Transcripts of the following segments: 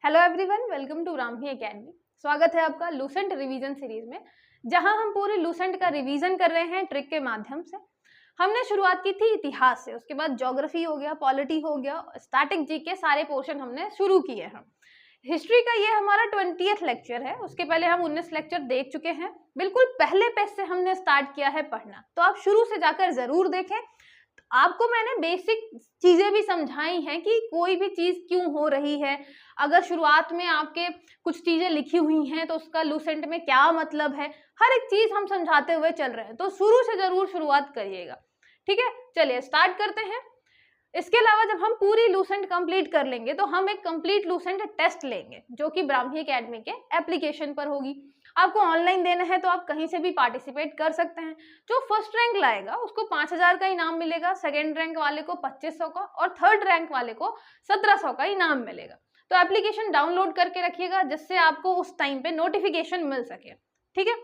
Hello everyone, welcome to Brahmi academy. स्वागत है आपका लूसेंट रिवीजन सीरीज में, जहां हम पूरे लूसेंट का रिवीजन कर रहे हैं ट्रिक के माध्यम से। हमने शुरुआत की थी इतिहास से, उसके बाद ज्योग्राफी हो गया, पॉलिटी हो गया, स्टैटिक जीके सारे पोर्शन हमने शुरू किए हैं। हिस्ट्री का ये हमारा 20th लेक्चर है। उसके पहले हम 19 लेक्चर देख चुके हैं। बिल्कुल पहले पेज से हमने स्टार्ट किया है पढ़ना, तो आप शुरू से जाकर जरूर देखें। आपको मैंने बेसिक चीजें भी समझाई हैं कि कोई भी चीज क्यों हो रही है। अगर शुरुआत में आपके कुछ चीजें लिखी हुई हैं तो उसका लूसेंट में क्या मतलब है, हर एक चीज हम समझाते हुए चल रहे हैं, तो शुरू से जरूर शुरुआत करिएगा। ठीक है, चलिए स्टार्ट करते हैं। इसके अलावा जब हम पूरी लूसेंट कंप्लीट कर लेंगे तो हम एक कंप्लीट लूसेंट टेस्ट लेंगे, जो कि ब्राह्मी एकेडमी के एप्लीकेशन पर होगी। आपको ऑनलाइन देना है तो आप कहीं से भी पार्टिसिपेट कर सकते हैं। जो फर्स्ट रैंक लाएगा उसको 5000 का इनाम मिलेगा, सेकेंड रैंक वाले को 2500 का और थर्ड रैंक वाले को 1700 का इनाम मिलेगा। तो एप्लीकेशन डाउनलोड करके रखिएगा, जिससे आपको उस टाइम पे नोटिफिकेशन मिल सके। ठीक है,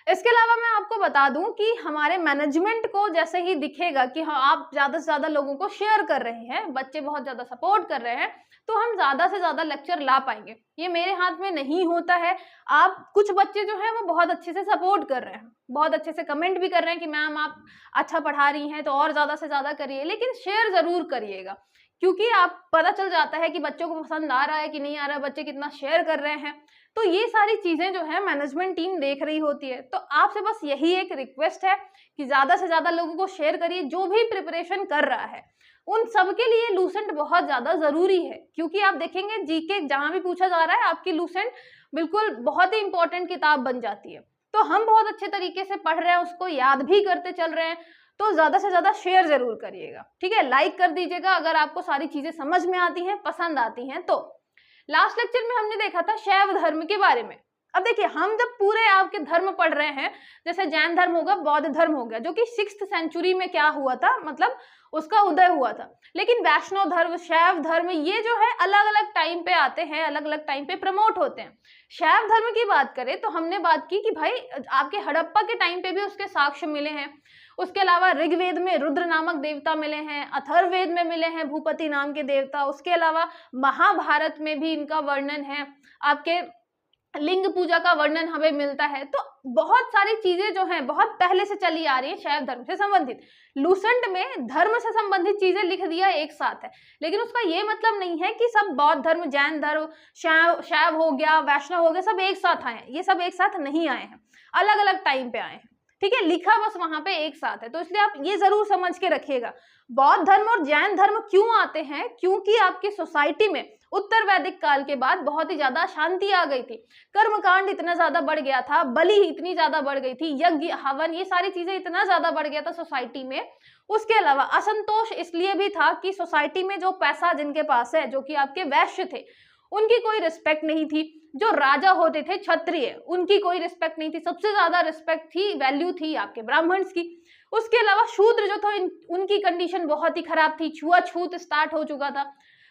इसके अलावा मैं आपको बता दूं कि हमारे मैनेजमेंट को जैसे ही दिखेगा कि हाँ आप ज्यादा से ज्यादा लोगों को शेयर कर रहे हैं, बच्चे बहुत ज्यादा सपोर्ट कर रहे हैं, तो हम ज्यादा से ज्यादा लेक्चर ला पाएंगे। ये मेरे हाथ में नहीं होता है। आप कुछ बच्चे जो हैं वो बहुत अच्छे से सपोर्ट कर रहे हैं, बहुत अच्छे से कमेंट भी कर रहे हैं कि मैम आप अच्छा पढ़ा रही हैं तो और ज्यादा से ज्यादा करिए, लेकिन शेयर जरूर करिएगा, क्योंकि आप पता चल जाता है कि बच्चों को पसंद आ रहा है कि नहीं आ रहा है, बच्चे कितना शेयर कर रहे हैं। तो ये सारी चीजें जो है मैनेजमेंट टीम देख रही होती है। तो आपसे बस यही एक रिक्वेस्ट है कि ज्यादा से ज्यादा लोगों को शेयर करिए। जो भी प्रिपरेशन कर रहा है उन सबके लिए लूसेंट बहुत ज्यादा जरूरी है, क्योंकि आप देखेंगे जीके जहां भी पूछा जा रहा है आपकी लूसेंट बिल्कुल बहुत ही इंपॉर्टेंट किताब बन जाती है। तो हम बहुत अच्छे तरीके से पढ़ रहे हैं, उसको याद भी करते चल रहे हैं, तो ज्यादा से ज्यादा शेयर जरूर करिएगा। ठीक है, लाइक कर दीजिएगा अगर आपको सारी चीजें समझ में आती हैं, पसंद आती हैं। तो लास्ट लेक्चर में हमने देखा था शैव धर्म के बारे में। अब देखिए, हम जब पूरे आपके धर्म पढ़ रहे हैं, जैसे जैन धर्म होगा, बौद्ध धर्म हो गया, जो कि 6th सेंचुरी में क्या हुआ था, मतलब उसका उदय हुआ था। लेकिन वैष्णव धर्म, शैव धर्म, ये जो है अलग अलग टाइम पे आते हैं, अलग अलग टाइम पे प्रमोट होते हैं। शैव धर्म की बात करें तो हमने बात की कि भाई आपके हड़प्पा के टाइम पे भी उसके साक्ष्य मिले हैं। उसके अलावा ऋग्वेद में रुद्र नामक देवता मिले हैं, अथर्ववेद में मिले हैं भूपति नाम के देवता। उसके अलावा महाभारत में भी इनका वर्णन है, आपके लिंग पूजा का वर्णन हमें मिलता है। तो बहुत सारी चीजें जो हैं बहुत पहले से चली आ रही है शैव धर्म से संबंधित। लूसेंट में धर्म से संबंधित चीजें लिख दिया एक साथ है, लेकिन उसका ये मतलब नहीं है कि सब बौद्ध धर्म, जैन धर्म, शैव हो गया, वैष्णव हो गया, सब एक साथ आए हैं। ये सब एक साथ नहीं आए हैं, अलग अलग टाइम पे आए हैं। ठीक है, लिखा बस वहां पे एक साथ है। तो इसलिए आप ये जरूर समझ के रखिएगा, बौद्ध धर्म और जैन धर्म क्यों आते हैं, क्योंकि आपकी सोसाइटी में उत्तर वैदिक काल के बाद बहुत ही ज्यादा अशांति आ गई थी। कर्मकांड इतना ज्यादा बढ़ गया था, बलि इतनी ज्यादा बढ़ गई थी, यज्ञ हवन, ये सारी चीजें इतना ज्यादा बढ़ गया था सोसाइटी में। उसके अलावा असंतोष इसलिए भी था कि सोसाइटी में जो पैसा जिनके पास है, जो कि आपके वैश्य थे, उनकी कोई रिस्पेक्ट नहीं थी। जो राजा होते थे क्षत्रिय, उनकी कोई रिस्पेक्ट नहीं थी। सबसे ज्यादा रिस्पेक्ट थी, वैल्यू थी आपके ब्राह्मण्स की। उसके अलावा शूद्र जो थे उनकी कंडीशन बहुत ही खराब थी, छुआछूत स्टार्ट हो चुका था।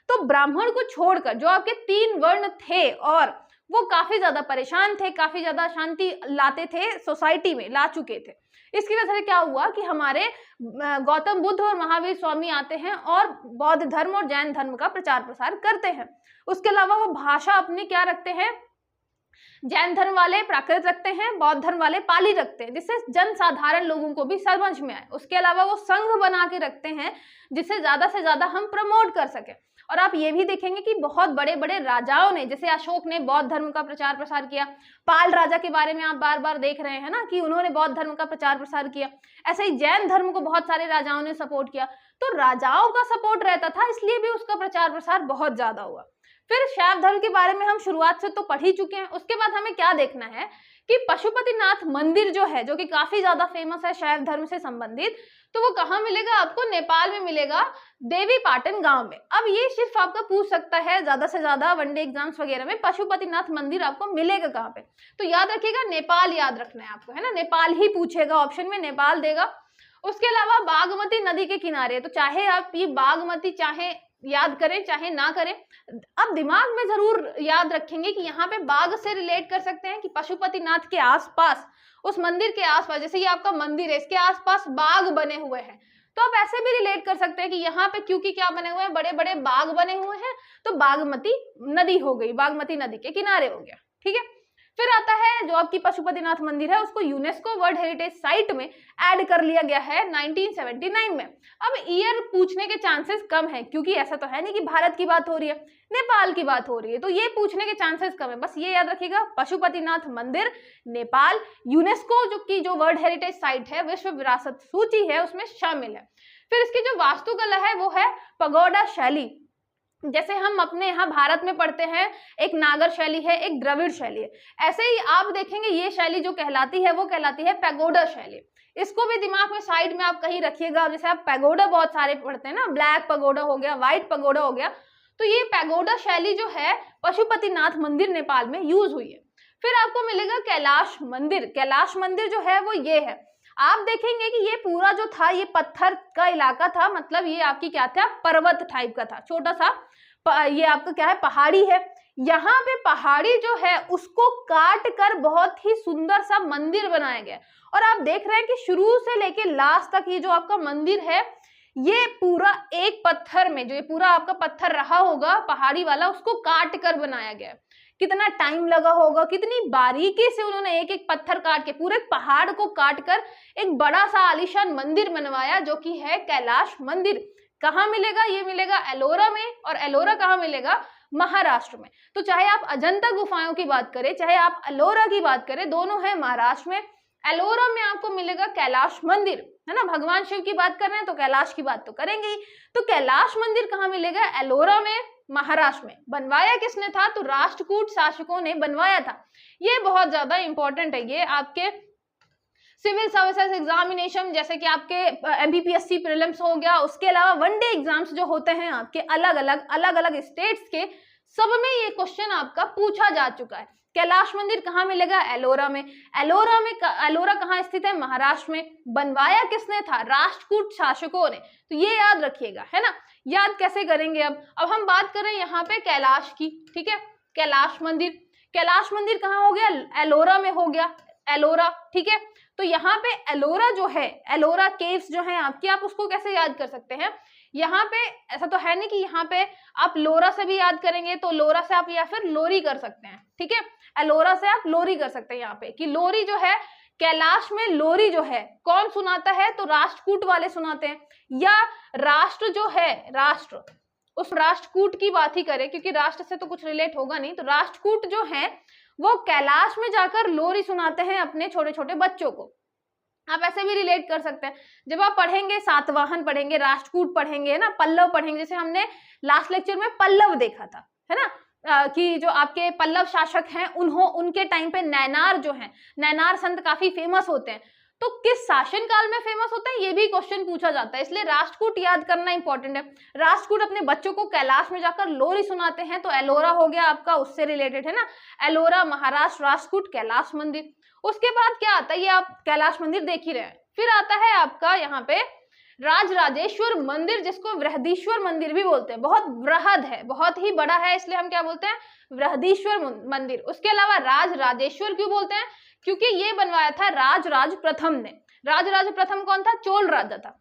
तो ब्राह्मण को छोड़कर जो आपके 3 वर्ण थे, और वो काफी ज्यादा परेशान थे, काफी ज्यादा शांति लाते थे सोसाइटी में, ला चुके थे। इसकी वजह से क्या हुआ कि हमारे गौतम बुद्ध और महावीर स्वामी आते हैं और बौद्ध धर्म और जैन धर्म का प्रचार प्रसार करते हैं। उसके अलावा वो भाषा अपनी क्या रखते हैं, जैन धर्म वाले प्राकृत रखते हैं, बौद्ध धर्म वाले पाली रखते हैं, जिससे जन साधारण लोगों को भी समझ में आए। उसके अलावा वो संघ बना के रखते हैं, जिससे ज्यादा से ज्यादा हम प्रमोट कर सके। और आप ये भी देखेंगे कि बहुत बड़े बड़े राजाओं ने, जैसे अशोक ने बौद्ध धर्म का प्रचार प्रसार किया, पाल राजा के बारे में आप बार बार देख रहे हैं ना कि उन्होंने बौद्ध धर्म का प्रचार प्रसार किया। ऐसे ही जैन धर्म को बहुत सारे राजाओं ने सपोर्ट किया। तो राजाओं का सपोर्ट रहता था, इसलिए भी उसका प्रचार प्रसार बहुत ज्यादा हुआ। फिर शैव धर्म के बारे में हम शुरुआत से तो पढ़ ही चुके हैं। उसके बाद हमें क्या देखना है कि पशुपतिनाथ मंदिर जो है, जो कि काफी ज्यादा फेमस है शैव धर्म से संबंधित, तो वो कहाँ मिलेगा आपको, नेपाल में मिलेगा, देवी पाटन गांव में। अब ये सिर्फ आपका पूछ सकता है ज्यादा से ज्यादा वनडे एग्जाम्स वगैरह में, पशुपतिनाथ मंदिर आपको मिलेगा कहाँ पे। तो याद रखिएगा, नेपाल याद रखना है आपको, है ना, नेपाल ही पूछेगा, ऑप्शन में नेपाल देगा। उसके अलावा बागमती नदी के किनारे, तो चाहे आप ये बागमती चाहे याद करें चाहे ना करें, अब दिमाग में जरूर याद रखेंगे कि यहाँ पे बाघ से रिलेट कर सकते हैं कि पशुपतिनाथ के आसपास, उस मंदिर के आसपास, जैसे ये आपका मंदिर है, इसके आसपास बाघ बने हुए हैं, तो आप ऐसे भी रिलेट कर सकते हैं कि यहाँ पे क्योंकि क्या बने हुए हैं, बड़े बड़े बाग बने हुए हैं, तो बागमती नदी हो गई, बागमती नदी के किनारे हो गया। ठीक है, फिर आता है जो आपकी पशुपतिनाथ मंदिर है, उसको यूनेस्को वर्ल्ड हेरिटेज साइट में ऐड कर लिया गया है 1979 में। अब ईयर पूछने के चांसेस कम है, क्योंकि ऐसा तो है नहीं कि भारत की बात हो रही है, नेपाल की बात हो रही है, तो ये पूछने के चांसेस कम है। बस ये याद रखिएगा, पशुपतिनाथ मंदिर नेपाल यूनेस्को जो वर्ल्ड हेरिटेज साइट है, विश्व विरासत सूची है, उसमें शामिल है। फिर इसकी जो वास्तुकला है वो है पगोडा शैली। जैसे हम अपने यहाँ भारत में पढ़ते हैं, एक नागर शैली है, एक द्रविड़ शैली है, ऐसे ही आप देखेंगे ये शैली जो कहलाती है वो कहलाती है पैगोडा शैली। इसको भी दिमाग में साइड में आप कहीं रखिएगा। जैसे आप पैगोडा बहुत सारे पढ़ते हैं ना, ब्लैक पगोडा हो गया, व्हाइट पगोडा हो गया, तो ये पैगोडा शैली जो है पशुपतिनाथ मंदिर नेपाल में यूज हुई है। फिर आपको मिलेगा कैलाश मंदिर। कैलाश मंदिर जो है वो ये है, आप देखेंगे कि ये पूरा जो था ये पत्थर का इलाका था, मतलब ये आपकी क्या था, पर्वत टाइप का था, छोटा सा ये आपका क्या है, पहाड़ी है। यहाँ पे पहाड़ी जो है उसको काट कर बहुत ही सुंदर सा मंदिर बनाया गया, और आप देख रहे हैं कि शुरू से लेके लास्ट तक ये जो आपका मंदिर है, ये पूरा एक पत्थर में, जो ये पूरा आपका पत्थर रहा होगा पहाड़ी वाला, उसको काट कर बनाया गया। कितना टाइम लगा होगा, कितनी बारीकी से उन्होंने एक एक पत्थर काट के, पूरे पहाड़ को काट कर एक बड़ा सा आलीशान मंदिर बनवाया, जो कि है कैलाश मंदिर। कहाँ मिलेगा, ये मिलेगा एलोरा में, और एलोरा कहाँ मिलेगा, महाराष्ट्र में। तो चाहे आप अजंता गुफाओं की बात करें, चाहे आप एलोरा की बात करें, दोनों है महाराष्ट्र में। एलोरा में आपको मिलेगा कैलाश मंदिर, है ना, भगवान शिव की बात कर रहे हैं तो कैलाश की बात तो करेंगे ही। तो कैलाश मंदिर कहाँ मिलेगा, एलोरा में, महाराष्ट्र में। बनवाया किसने था, तो राष्ट्रकूट शासकों ने बनवाया था। ये बहुत ज्यादा इंपॉर्टेंट है, ये आपके सिविल सर्विसेज एग्जामिनेशन, जैसे कि आपके एमपीपीएससी प्रीलिम्स हो गया, उसके अलावा वनडे एग्जाम्स जो होते हैं आपके अलग अलग स्टेट्स के, सब में ये क्वेश्चन आपका पूछा जा चुका है। कैलाश मंदिर कहाँ मिलेगा, एलोरा में। एलोरा कहाँ स्थित है, महाराष्ट्र में। बनवाया किसने था, राष्ट्रकूट शासकों ने। तो ये याद रखिएगा, है ना। याद कैसे करेंगे, अब हम बात करें यहाँ पे कैलाश की। ठीक है, कैलाश मंदिर कहाँ हो गया, एलोरा में हो गया, एलोरा। ठीक है, तो यहाँ पे एलोरा जो है, एलोरा केव्स जो है आपकी, आप उसको कैसे याद कर सकते हैं। यहाँ पे ऐसा तो है नहीं कि यहाँ पे आप लोरा से भी याद करेंगे, तो लोरा से आप या फिर लोरी कर सकते हैं। ठीक है, एलोरा से आप लोरी कर सकते हैं। यहाँ पे कि लोरी जो है, कैलाश में लोरी जो है कौन सुनाता है, तो राष्ट्रकूट वाले सुनाते हैं। या राष्ट्र जो है, राष्ट्र, उस राष्ट्रकूट की बात ही करें, क्योंकि राष्ट्र से तो कुछ रिलेट होगा नहीं, तो राष्ट्रकूट जो है वो कैलाश में जाकर लोरी सुनाते हैं अपने छोटे छोटे बच्चों को। आप ऐसे भी रिलेट कर सकते हैं, जब आप पढ़ेंगे सातवाहन पढ़ेंगे, राष्ट्रकूट पढ़ेंगे ना, पल्लव पढ़ेंगे, जैसे हमने लास्ट लेक्चर में पल्लव देखा था, है ना, कि जो आपके पल्लव शासक हैं उनके टाइम पे नैनार जो है, नैनार संत काफी फेमस होते हैं। तो किस शासन काल में फेमस होता है, ये भी क्वेश्चन पूछा जाता है, इसलिए राष्ट्रकूट याद करना इंपॉर्टेंट है। राष्ट्रकूट अपने बच्चों को कैलाश में जाकर लोरी सुनाते हैं, तो एलोरा हो गया आपका, उससे रिलेटेड है ना, एलोरा, महाराष्ट्र, राष्ट्रकूट, कैलाश मंदिर। उसके बाद क्या आता है, ये आप कैलाश मंदिर देख ही रहे हैं। फिर आता है आपका यहाँ पे राजराजेश्वर मंदिर, जिसको बृहदीश्वर मंदिर भी बोलते हैं। बहुत बृहद है, बहुत ही बड़ा है, इसलिए हम क्या बोलते हैं, बृहदीश्वर मंदिर। उसके अलावा राजराजेश्वर क्यों बोलते हैं, क्योंकि ये बनवाया था राजराज प्रथम ने। राजराज प्रथम कौन था, चोल राजा था।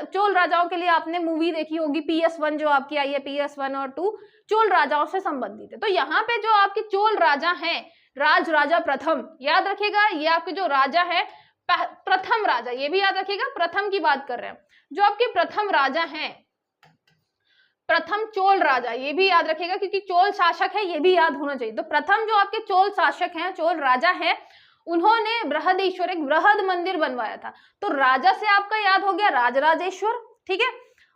चोल राजाओं के लिए आपने मूवी देखी होगी PS1 जो आपकी आई है, PS1 और 2 चोल राजाओं से संबंधित है। तो यहाँ पे जो आपके चोल राजा हैं, राजा प्रथम, याद रखिएगा, ये आपके जो राजा है, प्रथम राजा, ये भी याद रखिएगा, प्रथम की बात कर रहे हैं। जो आपके प्रथम राजा हैं, प्रथम चोल राजा, ये भी याद रखिएगा, क्योंकि चोल शासक है, ये भी याद होना चाहिए। तो प्रथम जो आपके चोल शासक हैं, चोल राजा हैं, उन्होंने बृहदीश्वर, एक बृहद मंदिर बनवाया था। तो राजा से आपका याद हो गया राजराजेश्वर, ठीक है,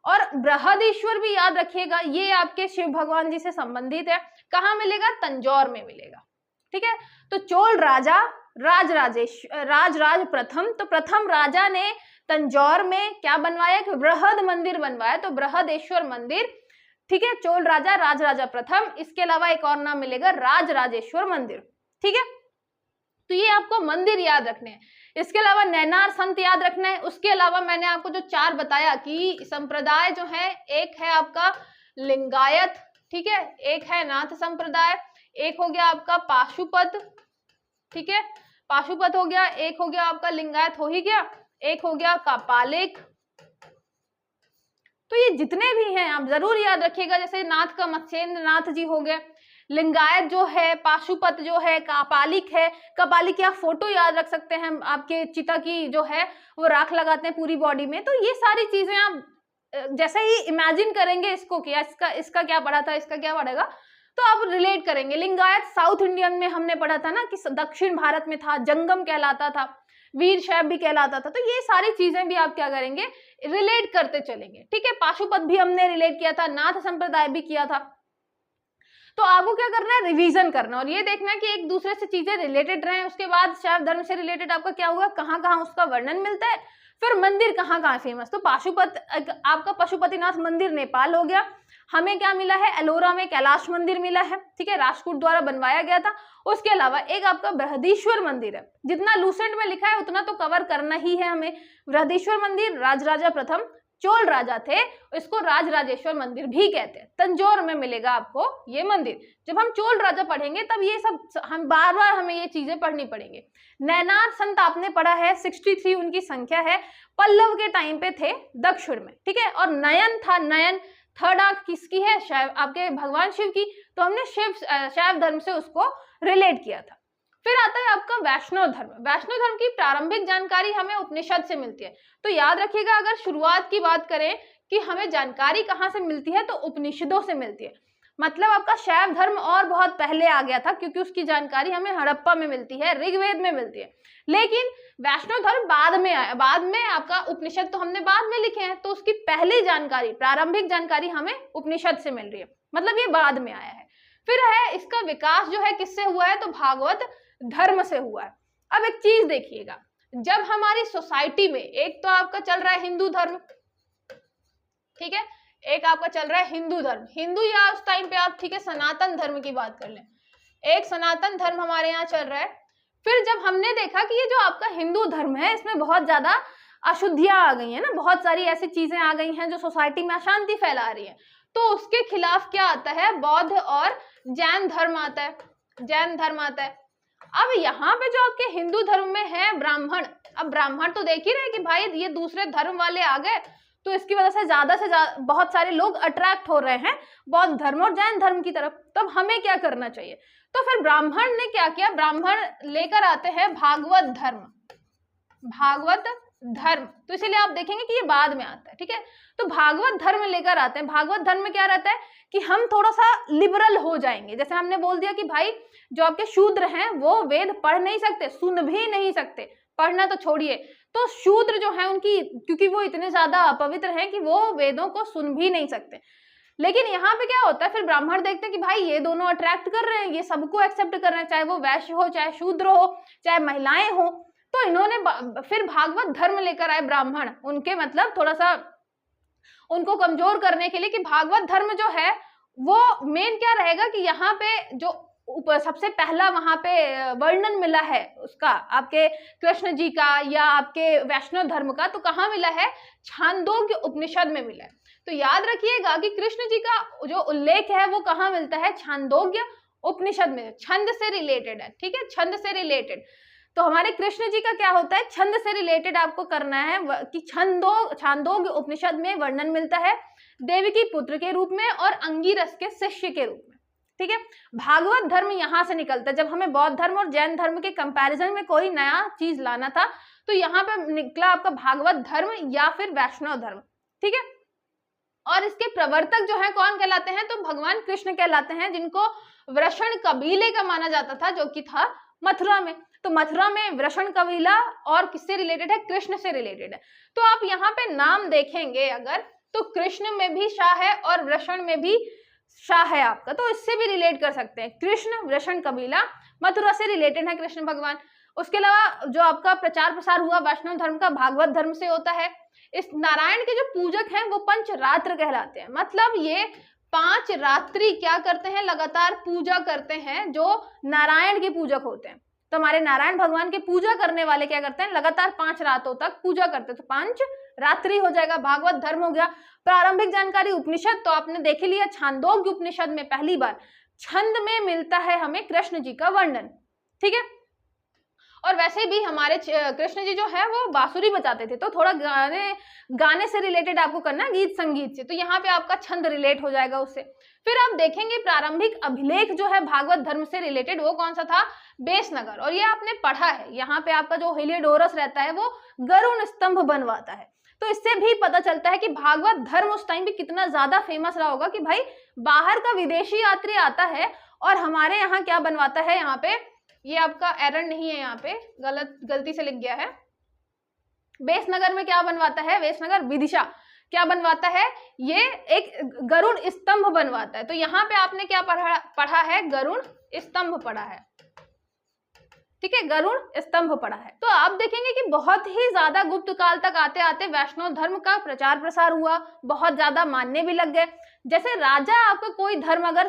और बृहदीश्वर भी याद रखिएगा, ये आपके शिव भगवान जी से संबंधित है। कहाँ मिलेगा, तंजौर में मिलेगा। ठीक है, तो चोल राजा, राजराज प्रथम, तो प्रथम राजा ने तंजौर में क्या बनवाया, एक बृहद मंदिर बनवाया, तो बृहदेश्वर मंदिर। ठीक है, चोल राजा, राजा प्रथम, इसके अलावा एक और नाम मिलेगा राजराजेश्वर मंदिर। ठीक है, तो ये आपको मंदिर याद रखने हैं। इसके अलावा नैनार संत याद रखना है। उसके अलावा मैंने आपको जो 4 बताया कि संप्रदाय जो है, एक है आपका लिंगायत, ठीक है, एक है नाथ संप्रदाय, एक हो गया आपका पाशुपत, ठीक है, पाशुपत हो गया, एक हो गया आपका लिंगायत हो ही गया, एक हो गया कापालिक, तो ये जितने भी हैं आप जरूर याद रखिएगा, जैसे नाथ का मत्स्येंद्र नाथ जी हो गए, लिंगायत जो है, पाशुपत जो है, कपालिक है, कपालिक की आप फोटो याद रख सकते हैं, आपके चिता की जो है वो राख लगाते हैं पूरी बॉडी में। तो ये सारी चीजें आप जैसे ही इमेजिन करेंगे इसको कि इसका क्या पढ़ा था, इसका क्या पढ़ेगा, तो आप रिलेट करेंगे। लिंगायत साउथ इंडियन में हमने पढ़ा था ना कि दक्षिण भारत में था, जंगम कहलाता था, वीर शैव भी कहलाता था। तो ये सारी चीजें भी आप क्या करेंगे, रिलेट करते चलेंगे। ठीक है, पाशुपत भी हमने रिलेट किया था, नाथ संप्रदाय भी किया था। तो आपको क्या करना है, रिवीजन करना और ये देखना है कि एक दूसरे से चीजें रिलेटेड रहे। उसके बाद शैव धर्म से रिलेटेड आपका क्या होगा, कहाँ कहाँ उसका वर्णन मिलता है, फिर मंदिर कहाँ कहाँ फेमस। तो पाशुपत आपका पशुपतिनाथ मंदिर नेपाल हो गया। हमें क्या मिला है, एलोरा में कैलाश मंदिर मिला है, ठीक है, राजपूत द्वारा बनवाया गया था। उसके अलावा एक आपका बृहदीश्वर मंदिर है, जितना लूसेंट में लिखा है उतना तो कवर करना ही है हमें। बृहदीश्वर मंदिर राजराजा प्रथम चोल राजा थे, इसको राजराजेश्वर मंदिर भी कहते हैं। तंजौर में मिलेगा आपको ये मंदिर। जब हम चोल राजा पढ़ेंगे तब ये सब हम बार बार हमें ये चीजें पढ़नी पड़ेंगे। नैनार संत आपने पढ़ा है, 63 उनकी संख्या है, पल्लव के टाइम पे थे दक्षिण में, ठीक है। और नयन था, नयन थर्ड आंख किसकी है, शैव आपके भगवान शिव की। तो हमने शैव धर्म से उसको रिलेट किया था। फिर आता है आपका वैष्णव धर्म। वैष्णव धर्म की प्रारंभिक जानकारी हमें उपनिषद से मिलती है। तो याद रखिएगा, अगर शुरुआत की बात करें कि हमें जानकारी कहाँ से मिलती है, तो उपनिषदों से मिलती है। मतलब आपका शैव धर्म और बहुत पहले आ गया था, क्योंकि उसकी जानकारी हमें हड़प्पा में मिलती है, ऋग्वेद में मिलती है। लेकिन वैष्णव धर्म बाद में आया, बाद में आपका उपनिषद तो हमने बाद में लिखे हैं, तो उसकी पहली जानकारी, प्रारंभिक जानकारी हमें उपनिषद से मिल रही है, मतलब ये बाद में आया है। फिर है इसका विकास जो है किससे हुआ है, तो भागवत धर्म से हुआ है। अब एक चीज देखिएगा, जब हमारी सोसाइटी में एक तो आपका चल रहा है हिंदू धर्म, ठीक है, एक आपका चल रहा है हिंदू धर्म, हिंदू या उस टाइम पे आप ठीक है सनातन धर्म की बात कर लें, एक सनातन धर्म हमारे यहाँ चल रहा है। फिर जब हमने देखा कि ये जो आपका हिंदू धर्म है इसमें बहुत ज्यादा अशुद्धियां आ गई है ना, बहुत सारी ऐसी चीजें आ गई हैं जो सोसाइटी में अशांति फैला रही है, तो उसके खिलाफ क्या आता है, बौद्ध और जैन धर्म आता है, जैन धर्म आता है। अब यहाँ पे जो आपके हिंदू धर्म में है ब्राह्मण, अब ब्राह्मण तो देख ही रहे कि भाई ये दूसरे धर्म वाले आ गए, तो इसकी वजह से ज्यादा बहुत सारे लोग अट्रैक्ट हो रहे हैं बौद्ध धर्म और जैन धर्म की तरफ। तो अब हमें क्या करना चाहिए, तो फिर ब्राह्मण ने क्या किया, ब्राह्मण लेकर आते हैं भागवत धर्म, भागवत धर्म। तो इसलिए आप देखेंगे कि ये बाद में आता है, ठीक है। तो भागवत धर्म लेकर आते हैं। भागवत धर्म में क्या रहता है कि हम थोड़ा सा लिबरल हो जाएंगे। जैसे हमने बोल दिया कि भाई जो आपके शूद्र हैं वो वेद पढ़ नहीं सकते, सुन भी नहीं सकते, पढ़ना तो छोड़िए, तो शूद्र जो है उनकी, क्योंकि वो इतने ज्यादा अपवित्र हैं कि वो वेदों को सुन भी नहीं सकते। लेकिन यहाँ पे क्या होता है, फिर ब्राह्मण देखते हैं कि भाई ये दोनों अट्रैक्ट कर रहे हैं, ये सबको एक्सेप्ट कर रहे हैं, चाहे वो वैश्य हो, चाहे शूद्र हो, चाहे महिलाएं हो। तो इन्होंने फिर भागवत धर्म लेकर आए ब्राह्मण, उनके मतलब थोड़ा सा उनको कमजोर करने के लिए कि भागवत धर्म जो है वो मेन क्या रहेगा कि यहाँ पे जो सबसे पहला वहां पे वर्णन मिला है उसका, आपके कृष्ण जी का या आपके वैष्णव धर्म का, तो कहाँ मिला है, छांदोग्य उपनिषद में मिला है। तो याद रखिएगा कि कृष्ण जी का जो उल्लेख है वो कहाँ मिलता है, छांदोग्य उपनिषद में, छंद से रिलेटेड है, ठीक है, छंद से रिलेटेड। तो हमारे कृष्ण जी का क्या होता है, छंद से रिलेटेड आपको करना है कि छांदोग्य उपनिषद में वर्णन मिलता है देवी की पुत्र के रूप में और अंगिरस के शिष्य के रूप में, ठीक है। भागवत धर्म यहाँ से निकलता है। जब हमें बौद्ध धर्म और जैन धर्म के कंपैरिजन में कोई नया चीज लाना था तो यहाँ पे निकला आपका भागवत धर्म या फिर वैष्णव धर्म, ठीक है। और इसके प्रवर्तक जो है कौन कहलाते हैं, तो भगवान कृष्ण कहलाते हैं, जिनको वृषण कबीले का माना जाता था, जो कि था मथुरा में। तो मथुरा में वृषण कबीला और किससे रिलेटेड है, कृष्ण से रिलेटेड है। तो आप यहाँ पे नाम देखेंगे अगर, तो कृष्ण में भी शाह है और वृषण में भी शाह है आपका, तो इससे भी रिलेट कर सकते हैं। कृष्ण वृषण कबीला मथुरा से रिलेटेड है कृष्ण भगवान। उसके अलावा जो आपका प्रचार प्रसार हुआ वैष्णव धर्म का, भागवत धर्म से होता है। इस नारायण के जो पूजक हैं वो पंचरात्र कहलाते हैं, मतलब ये 5 रात्रि क्या करते हैं, लगातार पूजा करते हैं, जो नारायण के पूजक होते हैं। तो हमारे नारायण भगवान के पूजा करने वाले क्या करते हैं, लगातार 5 रातों तक पूजा करते हैं, तो 5 रात्रि हो जाएगा, भागवत धर्म हो गया। प्रारंभिक जानकारी उपनिषद तो आपने देख लिया, छांदोग्य उपनिषद में पहली बार छंद में मिलता है हमें कृष्ण जी का वर्णन, ठीक है। और वैसे भी हमारे कृष्ण जी जो है वो बांसुरी बजाते थे, तो थोड़ा गाने से रिलेटेड आपको करना है, गीत संगीत से, तो यहाँ पे आपका छंद रिलेट हो जाएगा उससे। फिर आप देखेंगे प्रारंभिक अभिलेख जो है भागवत धर्म से रिलेटेड वो कौन सा था, बेसनगर, और ये आपने पढ़ा है। यहाँ पे आपका जो हेलियोडोरस रहता है वो गरुण स्तंभ बनवाता है, तो इससे भी पता चलता है कि भागवत धर्म उस टाइम पे कितना ज्यादा फेमस रहा होगा कि भाई बाहर का विदेशी यात्री आता है और हमारे यहाँ क्या बनवाता है, यहाँ पे ये आपका एरर नहीं है, यहाँ पे गलती से लिख गया है, बेसनगर में क्या बनवाता है, बेसनगर विदिशा क्या बनवाता है, ये एक गरुण स्तंभ बनवाता है। तो यहाँ पे आपने क्या पढ़ा है, गरुण स्तंभ पढ़ा है, ठीक है, गरुण स्तंभ पढ़ा है। तो आप देखेंगे कि बहुत ही ज्यादा गुप्त काल तक आते आते वैष्णव धर्म का प्रचार प्रसार हुआ, बहुत ज्यादा मानने भी लग गए। जैसे राजा आपको कोई धर्म अगर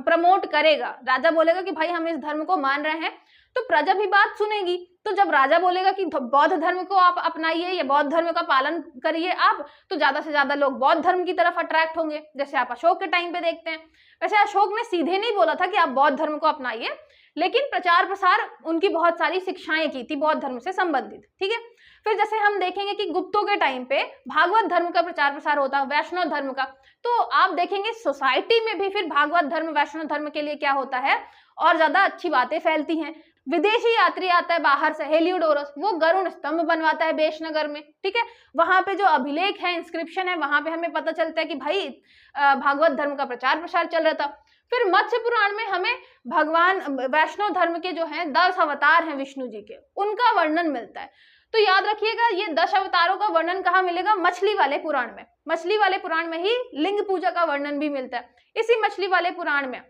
प्रमोट करेगा, राजा बोलेगा कि भाई हम इस धर्म को मान रहे हैं, तो प्रजा भी बात सुनेगी। तो जब राजा बोलेगा कि बौद्ध धर्म को आप अपनाइए या बौद्ध धर्म का पालन करिए आप, तो ज्यादा से ज्यादा लोग बौद्ध धर्म की तरफ अट्रैक्ट होंगे, जैसे आप अशोक के टाइम पे देखते हैं। वैसे अशोक ने सीधे नहीं बोला था कि आप बौद्ध धर्म को अपनाइए, लेकिन प्रचार प्रसार उनकी बहुत सारी शिक्षाएं की थी बौद्ध धर्म से संबंधित, ठीक है। फिर जैसे हम देखेंगे कि गुप्तों के टाइम पे भागवत धर्म का प्रचार प्रसार होता है, वैष्णव धर्म का, तो आप देखेंगे सोसाइटी में भी फिर भागवत धर्म वैष्णव धर्म के लिए क्या होता है, और ज्यादा अच्छी बातें फैलती हैं। विदेशी यात्री आता है बाहर से, हेलियोडोरस, वो गरुण स्तंभ बनवाता है बेसनगर में, ठीक है। वहां पे जो अभिलेख है, इंस्क्रिप्शन है, वहां पे हमें पता चलता है कि भाई भागवत धर्म का प्रचार प्रसार चल रहा था। फिर मत्स्य पुराण में हमें भगवान वैष्णव धर्म के जो है 10 अवतार हैं विष्णु जी के, उनका वर्णन मिलता है। तो याद रखिएगा ये 10 अवतारों का वर्णन कहाँ मिलेगा, मछली वाले पुराण में। मछली वाले पुराण में ही लिंग पूजा का वर्णन भी मिलता है। इसी मछली वाले पुराण में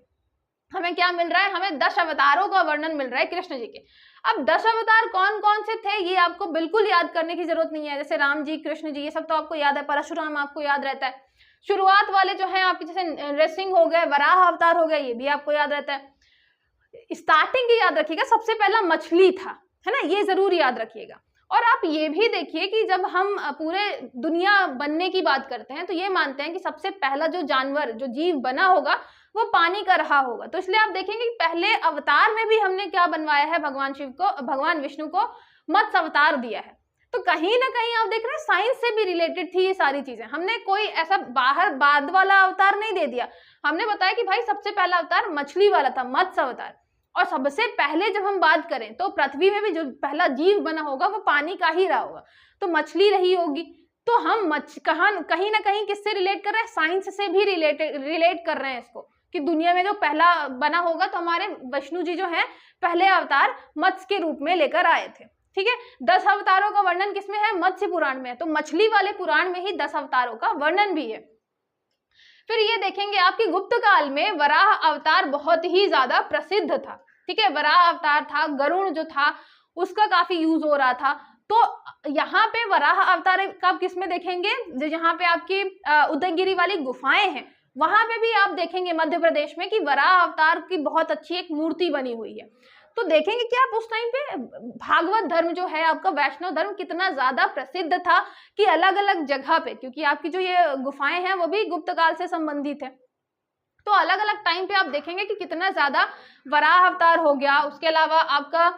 हमें क्या मिल रहा है, हमें 10 अवतारों का वर्णन मिल रहा है कृष्ण जी के। अब 10 अवतार कौन कौन से थे ये आपको बिल्कुल याद करने की जरूरत नहीं है, जैसे राम जी, कृष्ण जी, ये सब तो आपको याद है, परशुराम आपको याद रहता है। शुरुआत वाले जो है आपके जैसे नृसिंह हो गए, वराह अवतार हो गए, ये भी आपको याद रहता है। स्टार्टिंग की याद रखिएगा, सबसे पहला मछली था, है ना, ये जरूर याद रखिएगा। और आप ये भी देखिए कि जब हम पूरे दुनिया बनने की बात करते हैं तो ये मानते हैं कि सबसे पहला जो जानवर, जो जीव बना होगा वो पानी का रहा होगा। तो इसलिए आप देखेंगे कि पहले अवतार में भी हमने क्या बनवाया है, भगवान शिव को, भगवान विष्णु को मत्स्य अवतार दिया है। तो कहीं ना कहीं आप देख रहे हैं साइंस से भी रिलेटेड थी ये सारी चीजें। हमने कोई ऐसा बाहर बाद वाला अवतार नहीं दे दिया, हमने बताया कि भाई सबसे पहला अवतार मछली वाला था, मत्स्य अवतार। और सबसे पहले जब हम बात करें तो पृथ्वी में भी जो पहला जीव बना होगा वो पानी का ही रहा होगा, तो मछली रही होगी। तो हम कहीं ना कहीं किससे रिलेट कर रहे हैं, साइंस से भी रिलेट कर रहे हैं इसको, कि दुनिया में जो पहला बना होगा तो हमारे विष्णु जी जो है पहले अवतार मत्स्य के रूप में लेकर आए थे, ठीक है। 10 अवतारों का वर्णन किसमें है, मत्स्य पुराण में है, तो मछली वाले पुराण में ही 10 अवतारों का वर्णन भी है। फिर ये देखेंगे आपकी गुप्त काल में वराह अवतार बहुत ही ज्यादा प्रसिद्ध था, ठीक है। वराह अवतार था, गरुण जो था उसका काफी यूज हो रहा था। तो यहाँ पे वराह अवतार का किस में देखेंगे, जहाँ पे आपकी उदयगिरी वाली गुफाएं हैं वहां पे भी आप देखेंगे मध्य प्रदेश में कि वराह अवतार की बहुत अच्छी एक मूर्ति बनी हुई है। तो देखेंगे कि आप उस टाइम पे भागवत धर्म जो है आपका वैष्णव धर्म कितना ज्यादा प्रसिद्ध था कि अलग अलग जगह पे, क्योंकि आपकी जो ये गुफाएं हैं वो भी गुप्त काल से संबंधित है, तो अलग अलग टाइम पे आप देखेंगे कि कितना ज्यादा वराह अवतार हो गया। उसके अलावा आपका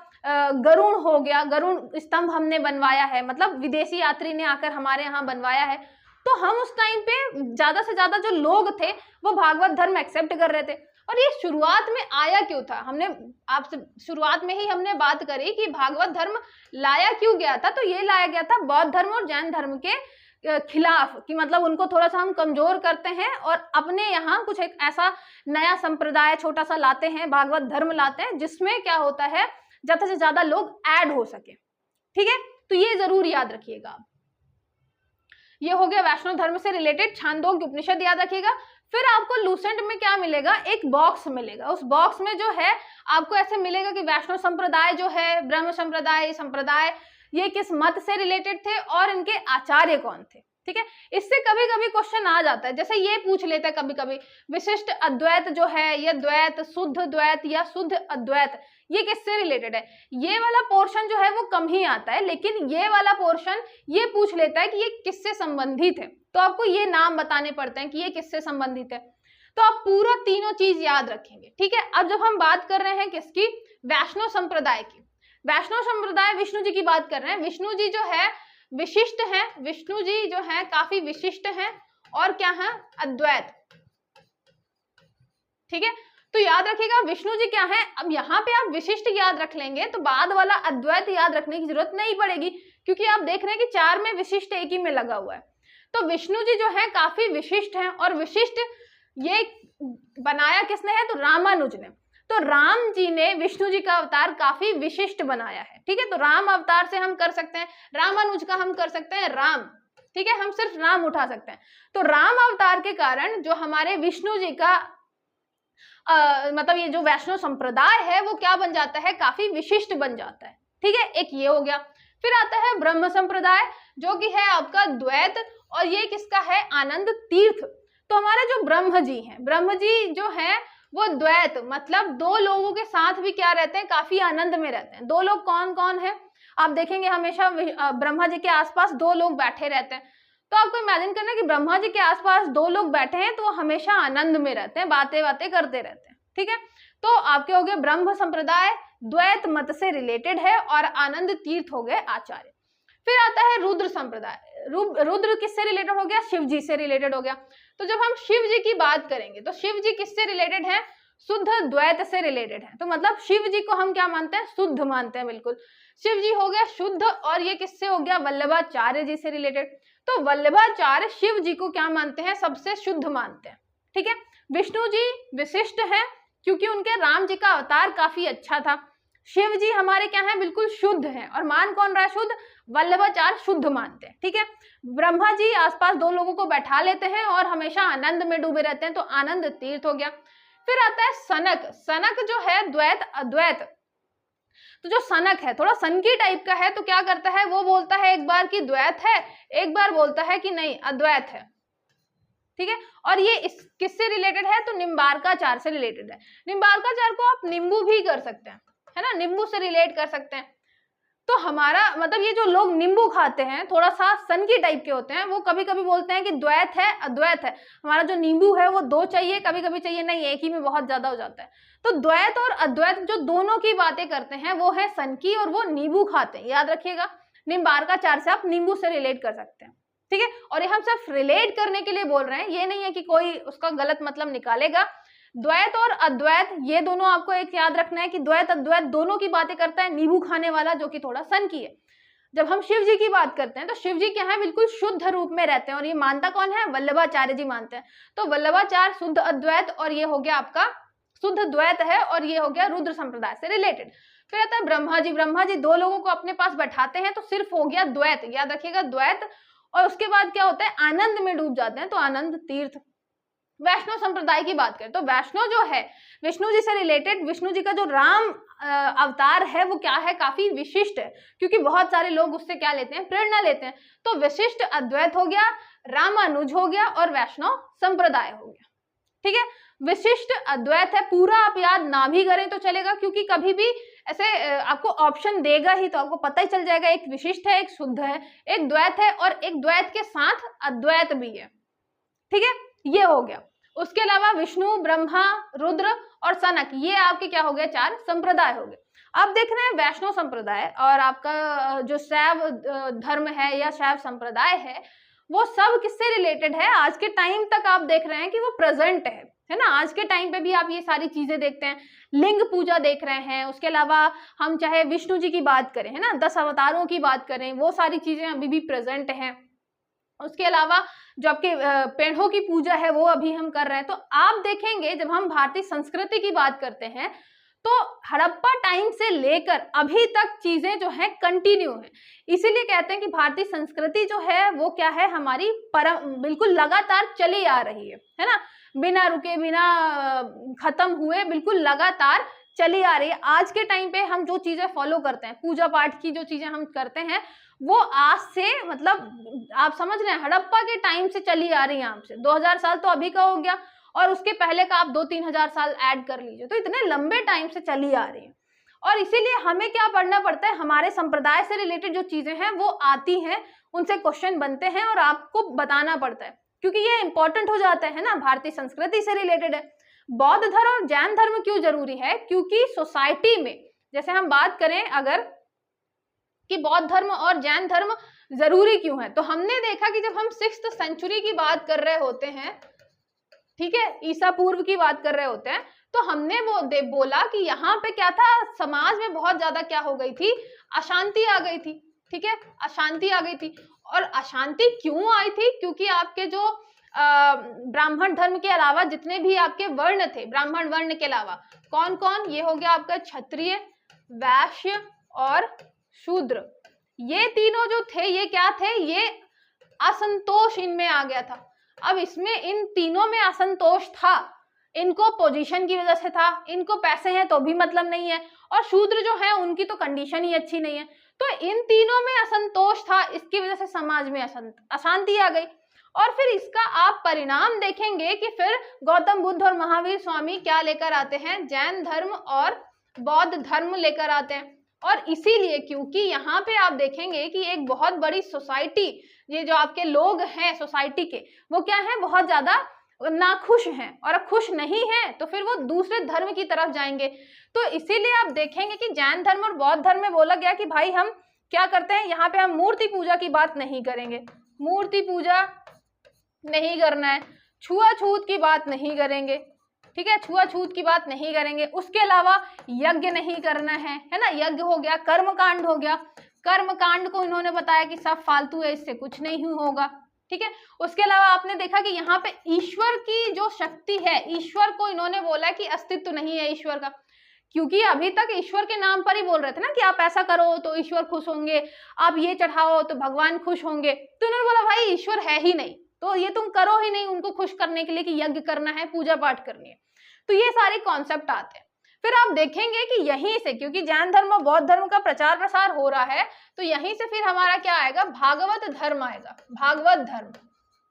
गरुण हो गया, गरुण स्तंभ हमने बनवाया है, मतलब विदेशी यात्री ने आकर हमारे यहाँ बनवाया है। तो हम उस टाइम पे ज्यादा से ज्यादा जो लोग थे वो भागवत धर्म एक्सेप्ट कर रहे थे। और ये शुरुआत में आया क्यों था, हमने आपसे शुरुआत में ही हमने बात करी कि भागवत धर्म लाया क्यों गया था। तो ये लाया गया था बौद्ध धर्म और जैन धर्म के खिलाफ, कि मतलब उनको थोड़ा सा हम कमजोर करते हैं और अपने यहाँ कुछ एक ऐसा नया संप्रदाय छोटा सा लाते हैं, भागवत धर्म लाते हैं, जिसमें क्या होता है ज्यादा से ज्यादा लोग ऐड हो सके, ठीक है। तो ये जरूर याद रखिएगा। ये हो गया वैष्णव धर्म से रिलेटेड छांदोग्य उपनिषद, याद रखिएगा। फिर आपको लूसेंट में क्या मिलेगा, एक बॉक्स मिलेगा। उस बॉक्स में जो है आपको ऐसे मिलेगा कि वैष्णव संप्रदाय जो है, ब्रह्म संप्रदाय ये किस मत से रिलेटेड थे और इनके आचार्य कौन थे, ठीक है। इससे कभी कभी क्वेश्चन आ जाता है, जैसे ये पूछ लेते हैं कभी कभी विशिष्ट अद्वैत जो है, ये द्वैत, शुद्ध द्वैत या शुद्ध अद्वैत, ये किससे रिलेटेड है। ये वाला पोर्शन जो है वो कम ही आता है, लेकिन ये वाला पोर्शन ये पूछ लेता है कि ये किससे संबंधित है, तो आपको ये नाम बताने पड़ते हैं कि ये किससे संबंधित है। तो आप पूरा तीनों चीज याद रखेंगे, ठीक है। अब जब हम बात कर रहे हैं किसकी, वैष्णव संप्रदाय की, वैष्णव संप्रदाय विष्णु जी की बात कर रहे हैं। विष्णु जी जो है विशिष्ट है, विष्णु जी जो है काफी विशिष्ट है और क्या है, अद्वैत। ठीक है, तो याद रखिएगा विष्णु जी क्या है। अब यहाँ पे आप विशिष्ट याद रख लेंगे तो बाद वाला अद्वैत याद रखने की जरूरत नहीं पड़ेगी, क्योंकि आप देख रहे हैं कि 4 में विशिष्ट एक ही में लगा हुआ है। तो विष्णु जी जो है काफी विशिष्ट है, और विशिष्ट ये बनाया किसने है, तो रामानुज ने। तो राम जी ने विष्णु जी का अवतार काफी विशिष्ट बनाया है। ठीक है, तो राम अवतार से हम कर सकते हैं, रामानुज का हम कर सकते हैं राम। ठीक है, हम सिर्फ राम उठा सकते हैं। तो राम अवतार के कारण जो हमारे विष्णु जी का मतलब ये जो वैष्णव संप्रदाय है वो क्या बन जाता है, काफी विशिष्ट बन जाता है। ठीक है, एक ये हो गया। फिर आता है ब्रह्म संप्रदाय, जो कि है आपका द्वैत, और ये किसका है, आनंद तीर्थ। तो हमारे जो ब्रह्म जी हैं, ब्रह्म जी जो है वो द्वैत, मतलब 2 लोगों के साथ भी क्या रहते हैं, काफी आनंद में रहते हैं। 2 लोग कौन कौन है, आप देखेंगे हमेशा ब्रह्मा जी के आसपास 2 लोग बैठे रहते हैं। तो आपको इमेजिन करना कि ब्रह्मा जी के आसपास 2 लोग बैठे हैं तो वो हमेशा आनंद में रहते हैं, बातें बातें करते रहते हैं। ठीक है, तो आपके हो गए ब्रह्म संप्रदाय द्वैत मत से रिलेटेड है, और आनंद तीर्थ हो गए आचार्य। फिर आता है रुद्र संप्रदाय। रुद्र किससे रिलेटेड हो गया, शिव जी से रिलेटेड हो गया। तो जब हम शिव जी की बात करेंगे तो शिव जी किससे रिलेटेड है, शुद्ध द्वैत से रिलेटेड है। तो मतलब शिव जी को हम क्या मानते हैं, शुद्ध मानते हैं, बिल्कुल। शिव जी हो गया शुद्ध, और ये किससे हो गया, वल्लभाचार्य जी से रिलेटेड। तो वल्लभाचार्य शिव जी को क्या मानते हैं, सबसे शुद्ध मानते हैं। ठीक है, विष्णु जी विशिष्ट है क्योंकि उनके राम जी का अवतार काफी अच्छा था। शिव जी हमारे क्या है, बिल्कुल शुद्ध है, और मान कौन रहा है शुद्ध, वल्लभाचार्य शुद्ध मानते हैं। ठीक है, ब्रह्मा जी आसपास 2 लोगों को बैठा लेते हैं और हमेशा आनंद में डूबे रहते हैं, तो आनंद तीर्थ हो गया। फिर आता है सनक। सनक जो है द्वैत अद्वैत। तो जो सनक है थोड़ा सनकी टाइप का है, तो क्या करता है, वो बोलता है एक बार कि द्वैत है, एक बार बोलता है कि नहीं अद्वैत है। ठीक है, और ये किससे रिलेटेड है, तो निम्बार्काचार्य से रिलेटेड है। निम्बार्काचार्य को आप नींबू भी कर सकते हैं, है ना, नींबू से रिलेट कर सकते हैं। तो हमारा मतलब ये जो लोग नींबू खाते हैं थोड़ा सा सनकी टाइप के होते हैं, वो कभी कभी बोलते हैं कि द्वैत है अद्वैत है, हमारा जो नींबू है वो 2 चाहिए, कभी कभी चाहिए नहीं, एक ही में बहुत ज्यादा हो जाता है। तो द्वैत और अद्वैत जो दोनों की बातें करते हैं वो है सनकी, और वो नींबू खाते हैं, याद रखिएगा। निम्बार्काचार्य से आप नींबू से रिलेट कर सकते हैं। ठीक है, और ये हम सिर्फ रिलेट करने के लिए बोल रहे हैं, ये नहीं है कि कोई उसका गलत मतलब निकालेगा। द्वैत और अद्वैत ये दोनों आपको एक याद रखना है कि द्वैत अद्वैत दोनों की बातें करता है नींबू खाने वाला, जो कि थोड़ा सन की है। जब हम शिव जी की बात करते हैं तो शिव जी क्या है, बिल्कुल शुद्ध रूप में रहते हैं, और ये मानता कौन है, वल्लभाचार्य जी मानते हैं। तो वल्लभाचार्य शुद्ध अद्वैत, और ये हो गया आपका शुद्ध द्वैत है, और ये हो गया रुद्र संप्रदाय से रिलेटेड। फिर आता है ब्रह्मा जी। ब्रह्मा जी 2 लोगों को अपने पास बैठाते हैं, तो सिर्फ हो गया द्वैत, याद रखिएगा द्वैत, और उसके बाद क्या होता है, आनंद में डूब जाते हैं, तो आनंद तीर्थ। वैष्णव संप्रदाय की बात करें तो वैष्णव जो है विष्णु जी से रिलेटेड, विष्णु जी का जो राम अवतार है वो क्या है, काफी विशिष्ट है, क्योंकि बहुत सारे लोग उससे क्या लेते हैं, प्रेरणा लेते हैं। तो विशिष्ट अद्वैत हो गया, रामानुज हो गया, और वैष्णव संप्रदाय हो गया। ठीक है, विशिष्ट अद्वैत है, पूरा आप याद ना भी करें तो चलेगा, क्योंकि कभी भी ऐसे आपको ऑप्शन देगा ही तो आपको पता ही चल जाएगा, एक विशिष्ट है, एक शुद्ध है, एक द्वैत है, और एक द्वैत के साथ अद्वैत भी है। ठीक है, ये हो गया। उसके अलावा विष्णु, ब्रह्मा, रुद्र और सनक, ये आपके क्या हो गए, 4 संप्रदाय हो गए। अब देख रहे हैं वैष्णव संप्रदाय और आपका जो शैव धर्म है या शैव संप्रदाय है, वो सब किससे रिलेटेड है, आज के टाइम तक आप देख रहे हैं कि वो प्रेजेंट है ना। आज के टाइम पे भी आप ये सारी चीजें देखते हैं, लिंग पूजा देख रहे हैं। उसके अलावा हम चाहे विष्णु जी की बात करें, है ना, 10 अवतारों की बात करें, वो सारी चीजें अभी भी प्रेजेंट हैं। उसके अलावा जो आपके पेड़ों की पूजा है वो अभी हम कर रहे हैं। तो आप देखेंगे जब हम भारतीय संस्कृति की बात करते हैं तो हड़प्पा टाइम से लेकर अभी तक चीजें जो है कंटिन्यू है। इसीलिए कहते हैं कि भारतीय संस्कृति जो है वो क्या है, हमारी बिल्कुल लगातार चली आ रही है ना, बिना रुके, बिना खत्म हुए, बिल्कुल लगातार चली आ रही है। आज के टाइम पे हम जो चीजें फॉलो करते हैं, पूजा पाठ की जो चीजें हम करते हैं, वो आज से मतलब आप समझ रहे हैं हड़प्पा के टाइम से चली आ रही है। आपसे 2000 साल तो अभी का हो गया, और उसके पहले का आप 2-3 हजार साल ऐड कर लीजिए, तो इतने लंबे टाइम से चली आ रही है। और इसीलिए हमें क्या पढ़ना पड़ता है, हमारे संप्रदाय से रिलेटेड जो चीजें हैं वो आती हैं, उनसे क्वेश्चन बनते हैं और आपको बताना पड़ता है, क्योंकि ये इंपॉर्टेंट हो जाता है ना, भारतीय संस्कृति से रिलेटेड है। बौद्ध धर्म और जैन धर्म क्यों जरूरी है, क्योंकि सोसाइटी में जैसे हम बात करें अगर कि बौद्ध धर्म और जैन धर्म जरूरी क्यों है, तो हमने देखा कि जब हम 6th सेंचुरी की बात कर रहे होते हैं, ठीक है, ईसा पूर्व की बात कर रहे होते हैं, तो हमने वो बोला कि यहाँ पे क्या था, समाज में बहुत ज्यादा क्या हो गई थी, अशांति आ गई थी, ठीक है, अशांति आ गई थी। और अशांति क्यों आई थी, क्योंकि आपके जो ब्राह्मण धर्म के अलावा जितने भी आपके वर्ण थे, ब्राह्मण वर्ण के अलावा कौन कौन, ये हो गया आपका क्षत्रिय, वैश्य और शूद्र, ये तीनों जो थे ये क्या थे, ये असंतोष इनमें आ गया था। अब इसमें इन तीनों में असंतोष था, इनको पोजीशन की वजह से था, इनको पैसे हैं तो भी मतलब नहीं है, और शूद्र जो है उनकी तो कंडीशन ही अच्छी नहीं है, तो इन तीनों में असंतोष था, इसकी वजह से समाज में अशांति आ गई। और फिर इसका आप परिणाम देखेंगे कि फिर गौतम बुद्ध और महावीर स्वामी क्या लेकर आते हैं, जैन धर्म और बौद्ध धर्म लेकर आते हैं। और इसीलिए क्योंकि यहाँ पे आप देखेंगे कि एक बहुत बड़ी सोसाइटी, ये जो आपके लोग हैं सोसाइटी के, वो क्या है, बहुत ज्यादा नाखुश हैं, और खुश नहीं है तो फिर वो दूसरे धर्म की तरफ जाएंगे। तो इसीलिए आप देखेंगे कि जैन धर्म और बौद्ध धर्म में बोला गया कि भाई हम क्या करते हैं, यहाँ पे हम मूर्ति पूजा की बात नहीं करेंगे, मूर्ति पूजा नहीं करना है, छुआछूत की बात नहीं करेंगे, ठीक है, छुआछूत की बात नहीं करेंगे, उसके अलावा यज्ञ नहीं करना है ना, यज्ञ हो गया, कर्मकांड हो गया, कर्मकांड को इन्होंने बताया कि सब फालतू है, इससे कुछ नहीं होगा, ठीक है। उसके अलावा आपने देखा कि यहाँ पे ईश्वर की जो शक्ति है, ईश्वर को इन्होंने बोला कि अस्तित्व नहीं है ईश्वर का, क्योंकि अभी तक ईश्वर के नाम पर ही बोल रहे थे ना कि आप ऐसा करो तो ईश्वर खुश होंगे, आप ये चढ़ाओ तो भगवान खुश होंगे, तो इन्होंने बोला भाई ईश्वर है ही नहीं, तो ये तुम करो ही नहीं उनको खुश करने के लिए कि यज्ञ करना है, पूजा पाठ करनी है। तो ये सारे कॉन्सेप्ट आते हैं। फिर आप देखेंगे कि यहीं से, क्योंकि जैन धर्म और बौद्ध धर्म का प्रचार प्रसार हो रहा है, तो यहीं से फिर हमारा क्या आएगा, भागवत धर्म आएगा। भागवत धर्म,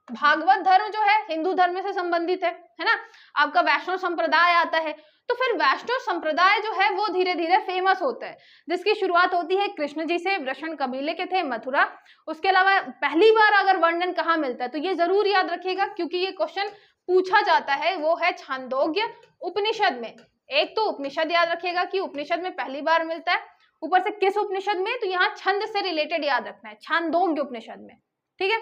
भागवत धर्म जो है हिंदू धर्म से संबंधित है ना। आपका वैष्णव संप्रदाय आता है, तो फिर वैष्णव संप्रदाय जो है वो धीरे धीरे फेमस होता है, जिसकी शुरुआत होती है कृष्ण जी से, वृषण कबीले के थे, मथुरा। उसके अलावा पहली बार अगर वर्णन कहाँ मिलता है, तो ये जरूर याद रखिएगा क्योंकि ये क्वेश्चन पूछा जाता है, वो है छांदोग्य उपनिषद में। एक तो उपनिषद याद रखिएगा कि उपनिषद में पहली बार मिलता है, ऊपर से किस उपनिषद में, तो यहाँ छंद से रिलेटेड याद रखना है, छांदोग्य उपनिषद में, ठीक है।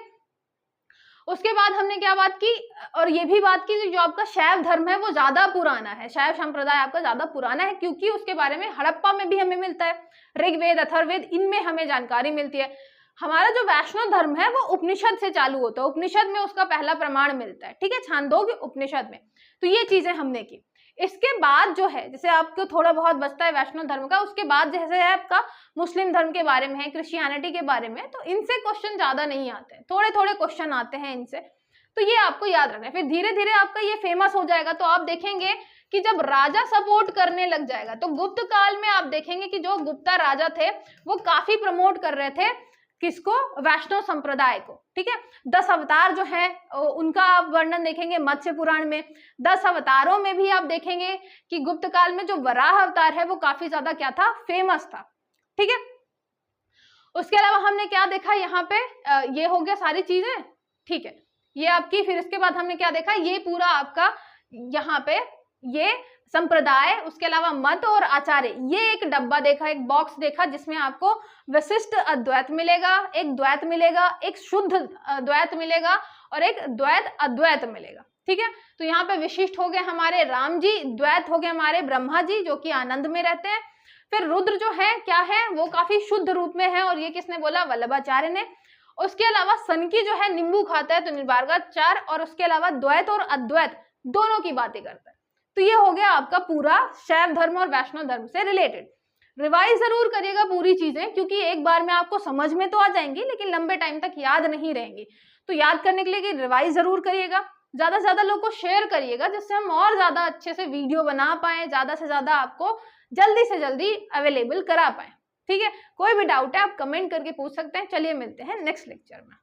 उसके बाद हमने क्या बात की, और ये भी बात की जो आपका शैव धर्म है वो ज्यादा पुराना है, शैव संप्रदाय आपका ज्यादा पुराना है, क्योंकि उसके बारे में हड़प्पा में भी हमें मिलता है, ऋग्वेद अथर्ववेद इनमें हमें जानकारी मिलती है। हमारा जो वैष्णव धर्म है वो उपनिषद से चालू होता है, उपनिषद में उसका पहला प्रमाण मिलता है, ठीक है, छांदोग्य उपनिषद में। तो ये चीजें हमने की। इसके बाद जो है, जैसे आपको थोड़ा बहुत बचता है वैष्णव धर्म का, उसके बाद जैसे है आपका मुस्लिम धर्म के बारे में है, क्रिश्चियनिटी के बारे में, तो इनसे क्वेश्चन ज्यादा नहीं आते हैं, थोड़े थोड़े क्वेश्चन आते हैं इनसे, तो ये आपको याद रखना है। फिर धीरे धीरे आपका ये फेमस हो जाएगा, तो आप देखेंगे कि जब राजा सपोर्ट करने लग जाएगा, तो गुप्त काल में आप देखेंगे कि जो गुप्ता राजा थे वो काफी प्रमोट कर रहे थे किसको, वैष्णव संप्रदाय को, ठीक है। 10 अवतार जो है उनका आप वर्णन देखेंगे मत्स्य पुराण में। 10 अवतारों में भी आप देखेंगे कि गुप्त काल में जो वराह अवतार है वो काफी ज्यादा क्या था, फेमस था, ठीक है। उसके अलावा हमने क्या देखा यहाँ पे, ये हो गया सारी चीजें, ठीक है, ये आपकी। फिर इसके बाद हमने क्या देखा, ये पूरा आपका यहाँ पे ये संप्रदाय, उसके अलावा मत और आचार्य, ये एक डब्बा देखा, एक बॉक्स देखा, जिसमें आपको विशिष्ट अद्वैत मिलेगा, एक द्वैत मिलेगा, एक शुद्ध द्वैत मिलेगा और एक द्वैत अद्वैत मिलेगा, ठीक है। तो यहाँ पे विशिष्ट हो गए हमारे राम जी, द्वैत हो गए हमारे ब्रह्मा जी जो कि आनंद में रहते हैं। फिर रुद्र जो है क्या है, वो काफी शुद्ध रूप में है, और ये किसने बोला, वल्लभाचार्य ने। उसके अलावा सनकी जो है नींबू खाता है, तो निर्वार्गाचार, और उसके अलावा द्वैत और अद्वैत दोनों की बातें करता है। तो ये हो गया आपका पूरा शैव धर्म और वैष्णव धर्म से रिलेटेड। रिवाइज जरूर करिएगा पूरी चीजें, क्योंकि एक बार में आपको समझ में तो आ जाएंगी लेकिन लंबे टाइम तक याद नहीं रहेंगी। तो याद करने के लिए रिवाइज जरूर करिएगा, ज्यादा से ज्यादा लोग को शेयर करिएगा, जिससे हम और ज्यादा अच्छे से वीडियो बना पाए, ज्यादा से ज्यादा आपको जल्दी से जल्दी अवेलेबल करा पाए, ठीक है। कोई भी डाउट है आप कमेंट करके पूछ सकते हैं। चलिए मिलते हैं नेक्स्ट लेक्चर में।